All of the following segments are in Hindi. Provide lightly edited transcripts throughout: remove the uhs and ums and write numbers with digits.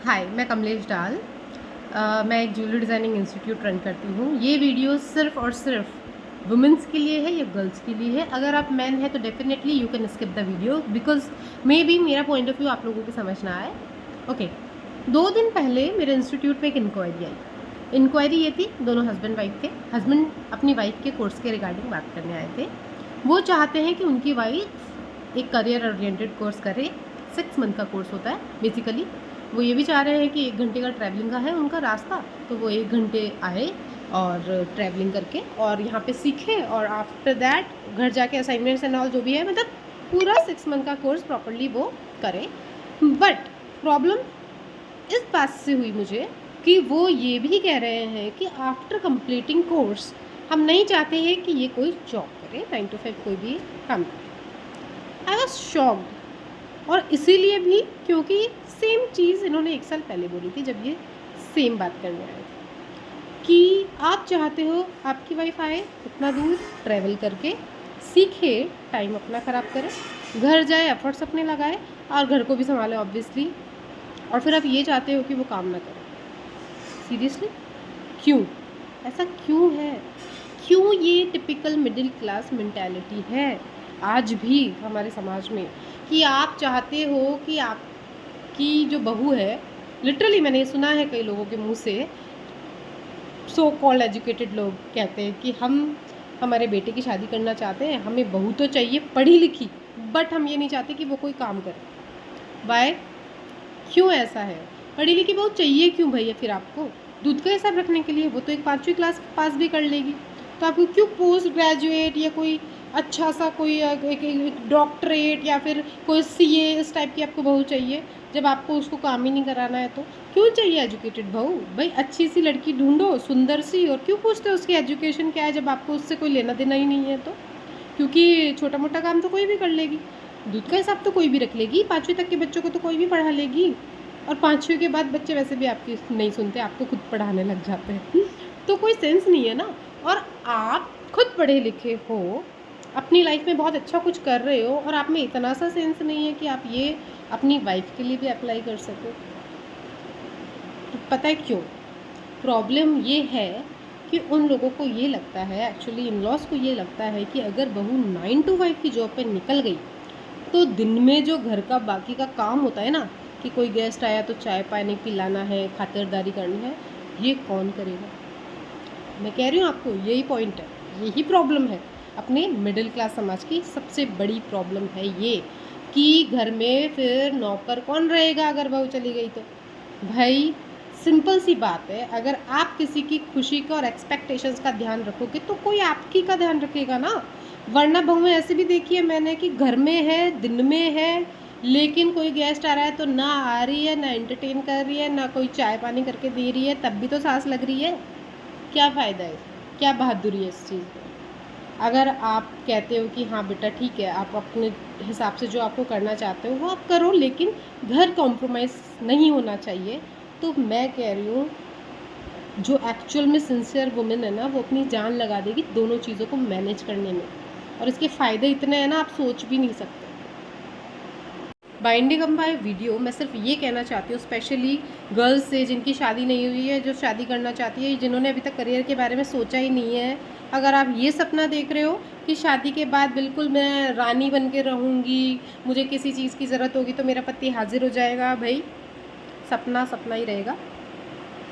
हाय, मैं कमलेश डाल। मैं एक ज्वेलरी डिज़ाइनिंग इंस्टीट्यूट रन करती हूँ। ये वीडियो सिर्फ़ और सिर्फ वुमेंस के लिए है या गर्ल्स के लिए है। अगर आप मैन हैं तो definitely you can skip the video because may be मेरा पॉइंट ऑफ व्यू आप लोगों को समझ ना आए। ओके, 2 दिन पहले मेरे इंस्टीट्यूट में एक इंक्वायरी आई। इंक्वायरी ये थी, दोनों हस्बैंड वाइफ थे। हस्बैंड अपनी वाइफ के कोर्स के रिगार्डिंग बात करने आए थे। वो चाहते हैं कि उनकी वाइफ एक करियर ओरिएंटेड कोर्स करे। 6 मंथ का कोर्स होता है बेसिकली। वो ये भी चाह रहे हैं कि 1 घंटे का ट्रैवलिंग का है उनका रास्ता, तो वो 1 घंटे आए और ट्रैवलिंग करके और यहाँ पे सीखे और आफ्टर दैट घर जाके असाइनमेंट्स एंड ऑल जो भी है, मतलब पूरा 6 मंथ का कोर्स प्रॉपर्ली वो करें। बट प्रॉब्लम इस बात से हुई मुझे कि वो ये भी कह रहे हैं कि आफ्टर कंप्लीटिंग कोर्स हम नहीं चाहते हैं कि ये कोई जॉब करे, 9 to 5 कोई भी काम करे। I was shocked. और इसीलिए भी क्योंकि सेम चीज़ इन्होंने 1 साल पहले बोली थी जब ये सेम बात करने आए थे कि आप चाहते हो आपकी वाइफ आए इतना दूर ट्रैवल करके, सीखे, टाइम अपना ख़राब करे, घर जाए, एफर्ट्स अपने लगाए और घर को भी संभाले ऑब्वियसली, और फिर आप ये चाहते हो कि वो काम ना करे। सीरियसली क्यों? ऐसा क्यों है? क्यों ये टिपिकल मिडिल क्लास मेंटालिटी है आज भी हमारे समाज में कि आप चाहते हो कि आपकी जो बहू है, लिटरली मैंने ये सुना है कई लोगों के मुंह से, सो कॉल्ड एजुकेटेड लोग कहते हैं कि हम हमारे बेटे की शादी करना चाहते हैं, हमें बहू तो चाहिए पढ़ी लिखी, बट हम ये नहीं चाहते कि वो कोई काम करे। वाई? क्यों ऐसा है? पढ़ी लिखी बहू चाहिए क्यों भैया फिर आपको? दूध का हिसाब रखने के लिए? वो तो एक 5वीं क्लास पास भी कर लेगी, तो आपको क्यों पोस्ट ग्रेजुएट या कोई अच्छा सा कोई एक डॉक्टरेट या फिर कोई सीए इस टाइप की आपको बहू चाहिए जब आपको उसको काम ही नहीं कराना है? तो क्यों चाहिए एजुकेटेड बहू? भाई अच्छी सी लड़की ढूंढो, सुंदर सी, और क्यों पूछते हो उसकी एजुकेशन क्या है जब आपको उससे कोई लेना देना ही नहीं है? तो क्योंकि छोटा मोटा काम तो कोई भी कर लेगी, दूध का हिसाब तो कोई भी रख लेगी, 5वीं तक के बच्चों को तो कोई भी पढ़ा लेगी, और 5वीं के बाद बच्चे वैसे भी आपकी नहीं सुनते, आपको खुद पढ़ाने लग जाते हैं। तो कोई सेंस नहीं है ना। और आप खुद पढ़े लिखे हो, अपनी लाइफ में बहुत अच्छा कुछ कर रहे हो, और आप में इतना सा सेंस नहीं है कि आप ये अपनी वाइफ के लिए भी अप्लाई कर सको। तो पता है क्यों? प्रॉब्लम ये है कि उन लोगों को ये लगता है, एक्चुअली इन लॉज को ये लगता है कि अगर बहू 9 to 5 की जॉब पे निकल गई तो दिन में जो घर का बाकी का काम होता है ना, कि कोई गेस्ट आया तो चाय पानी पिलाना है, खातिरदारी करनी है, ये कौन करेगा? मैं कह रही हूँ आपको, यही पॉइंट है, यही प्रॉब्लम है। अपने मिडिल क्लास समाज की सबसे बड़ी प्रॉब्लम है ये कि घर में फिर नौकर कौन रहेगा अगर बहू चली गई तो? भाई सिंपल सी बात है, अगर आप किसी की खुशी का और एक्सपेक्टेशंस का ध्यान रखोगे तो कोई आपकी का ध्यान रखेगा ना। वरना बहुएं ऐसे भी देखी है मैंने कि घर में है, दिन में है, लेकिन कोई गेस्ट आ रहा है तो ना आ रही है, ना एंटरटेन कर रही है, ना कोई चाय पानी करके दे रही है, तब भी तो सास लग रही है। क्या फ़ायदा है? क्या बहादुरी है इस चीज़ में? अगर आप कहते हो कि हाँ बेटा ठीक है, आप अपने हिसाब से जो आपको करना चाहते हो वो आप करो, लेकिन घर कॉम्प्रोमाइज़ नहीं होना चाहिए, तो मैं कह रही हूँ जो एक्चुअल में सिंसियर वुमेन है ना, वो अपनी जान लगा देगी दोनों चीज़ों को मैनेज करने में, और इसके फ़ायदे इतने हैं ना, आप सोच भी नहीं सकते। बाइंडिंग अप माई वीडियो मैं सिर्फ ये कहना चाहती हूँ, स्पेशली गर्ल्स से जिनकी शादी नहीं हुई है, जो शादी करना चाहती है, जिन्होंने अभी तक करियर के बारे में सोचा ही नहीं है। अगर आप ये सपना देख रहे हो कि शादी के बाद बिल्कुल मैं रानी बन के रहूँगी, मुझे किसी चीज़ की ज़रूरत होगी तो मेरा पति हाजिर हो जाएगा, भाई सपना सपना ही रहेगा।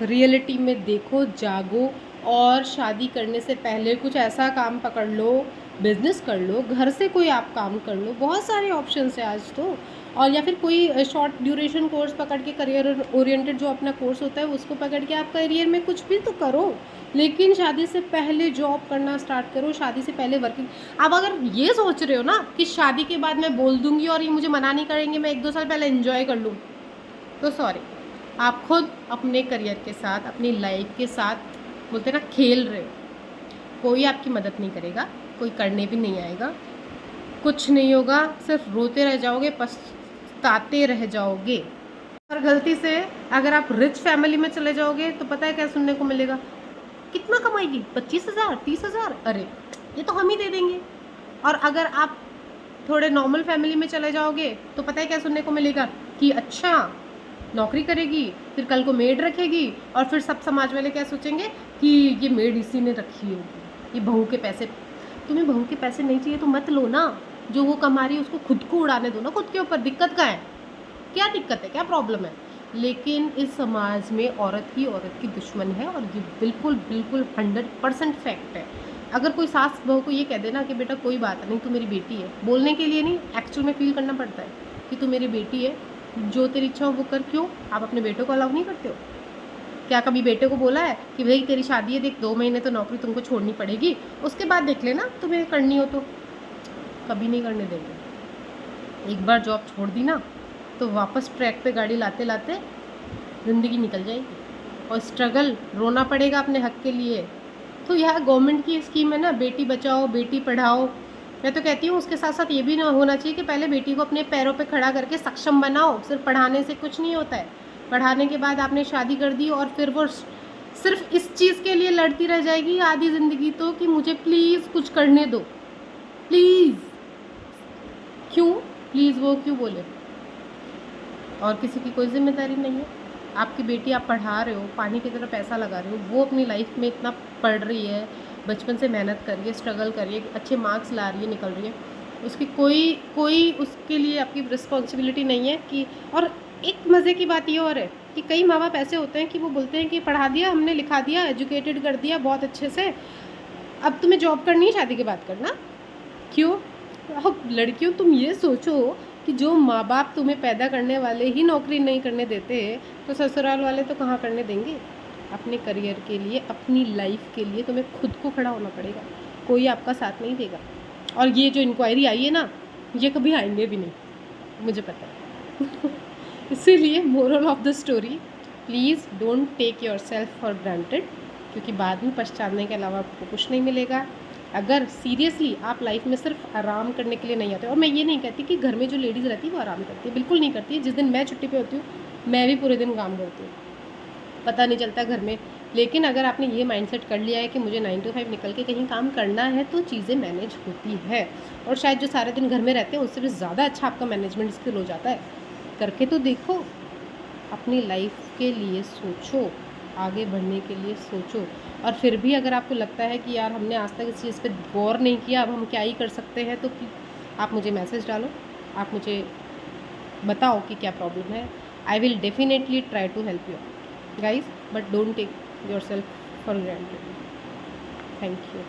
रियलिटी में देखो, जागो, और शादी करने से पहले कुछ ऐसा काम पकड़ लो, बिजनेस कर लो, घर से कोई आप काम कर लो, बहुत सारे ऑप्शंस है आज तो। और या फिर कोई शॉर्ट ड्यूरेशन कोर्स पकड़ के, करियर ओरिएंटेड जो अपना कोर्स होता है उसको पकड़ के आप करियर में कुछ भी तो करो, लेकिन शादी से पहले जॉब करना स्टार्ट करो, शादी से पहले वर्किंग। अब अगर ये सोच रहे हो ना कि शादी के बाद मैं बोल दूंगी और ये मुझे मना नहीं करेंगे, मैं 1-2 साल पहले एंजॉय कर लूँ, तो सॉरी, आप खुद अपने करियर के साथ, अपनी लाइफ के साथ बोलते ना खेल रहे हो। कोई आपकी मदद नहीं करेगा, कोई करने भी नहीं आएगा, कुछ नहीं होगा, सिर्फ रोते रह जाओगे, पछताते रह जाओगे। और गलती से अगर आप रिच फैमिली में चले जाओगे तो पता है क्या सुनने को मिलेगा? कितना कमाएगी? 25,000, 30,000, अरे ये तो हम ही दे देंगे। और अगर आप थोड़े नॉर्मल फैमिली में चले जाओगे तो पता है क्या सुनने को मिलेगा? कि अच्छा नौकरी करेगी, फिर कल को मेड रखेगी, और फिर सब समाज वाले क्या सोचेंगे कि ये मेड इसी ने रखी होगी, ये बहू के पैसे। तुम्हें बहू के पैसे नहीं चाहिए तो मत लो ना, जो वो कमा रही है उसको खुद को उड़ाने दो ना खुद के ऊपर। दिक्कत क्या है, क्या दिक्कत है, क्या प्रॉब्लम है? लेकिन इस समाज में औरत ही औरत की दुश्मन है, और ये बिल्कुल बिल्कुल 100% फैक्ट है। अगर कोई सास बहू को ये कह देना कि बेटा कोई बात नहीं, तू मेरी बेटी है, बोलने के लिए नहीं, एक्चुअल में फील करना पड़ता है कि तू मेरी बेटी है, जो तेरी इच्छा हो वो कर। क्यों आप अपने बेटे को अलाउ नहीं करते हो? क्या कभी बेटे को बोला है कि भाई तेरी शादी है, देख 2 महीने तो नौकरी तुमको छोड़नी पड़ेगी, उसके बाद देख लेना तुम्हें करनी हो तो? कभी नहीं करने देंगे। एक बार जॉब छोड़ दी ना तो वापस ट्रैक पे गाड़ी लाते लाते ज़िंदगी निकल जाएगी, और स्ट्रगल, रोना पड़ेगा अपने हक के लिए। तो यह गवर्नमेंट की स्कीम है ना, बेटी बचाओ बेटी पढ़ाओ। मैं तो कहती हूँ उसके साथ साथ ये भी ना होना चाहिए कि पहले बेटी को अपने पैरों पे खड़ा करके सक्षम बनाओ। सिर्फ पढ़ाने से कुछ नहीं होता है। पढ़ाने के बाद आपने शादी कर दी और फिर वो सिर्फ इस चीज़ के लिए लड़ती रह जाएगी आधी ज़िंदगी तो, कि मुझे प्लीज़ कुछ करने दो, प्लीज़। क्यों प्लीज़ वो क्यों बोले? और किसी की कोई जिम्मेदारी नहीं है। आपकी बेटी आप पढ़ा रहे हो, पानी की तरह पैसा लगा रहे हो, वो अपनी लाइफ में इतना पढ़ रही है, बचपन से मेहनत कर रही है, स्ट्रगल कर रही है, अच्छे मार्क्स ला रही है, निकल रही है, उसकी कोई उसके लिए आपकी रिस्पॉन्सिबिलिटी नहीं है कि। और एक मज़े की बात ये और है कि कई माँ बाप ऐसे होते हैं कि वो बोलते हैं कि पढ़ा दिया हमने, लिखा दिया, एजुकेटेड कर दिया बहुत अच्छे से, अब तुम्हें जॉब करनी है, शादी के बाद करना। क्यों? अब लड़कियों तुम ये सोचो कि जो माँ बाप तुम्हें पैदा करने वाले ही नौकरी नहीं करने देते, तो ससुराल वाले तो कहाँ करने देंगे? अपने करियर के लिए, अपनी लाइफ के लिए तुम्हें खुद को खड़ा होना पड़ेगा, कोई आपका साथ नहीं देगा। और ये जो इंक्वायरी आई है ना, ये कभी आएंगे भी नहीं, मुझे पता है। इसीलिए moral of the story, please don't take yourself for granted, क्योंकि बाद में पछताने के अलावा आपको कुछ नहीं मिलेगा। अगर सीरियसली आप लाइफ में सिर्फ आराम करने के लिए नहीं आते, और मैं ये नहीं कहती कि घर में जो लेडीज़ रहती है वो आराम करती है, बिल्कुल नहीं करती है। जिस दिन मैं छुट्टी पे होती हूँ मैं भी पूरे दिन काम करती हूँ, पता नहीं चलता घर में। लेकिन अगर आपने ये माइंडसेट कर लिया है कि मुझे 9 to 5 निकल के कहीं काम करना है, तो चीज़ें मैनेज होती है। और शायद जो सारे दिन घर में रहते हैं उससे भी ज़्यादा अच्छा आपका मैनेजमेंट स्किल हो जाता है। करके तो देखो, अपनी लाइफ के लिए सोचो, आगे बढ़ने के लिए सोचो। और फिर भी अगर आपको लगता है कि यार हमने आज तक इस चीज़ पे गौर नहीं किया, अब हम क्या ही कर सकते हैं, तो आप मुझे मैसेज डालो, आप मुझे बताओ कि क्या प्रॉब्लम है। I will definitely try to help you guys, but don't take yourself for granted. Thank you.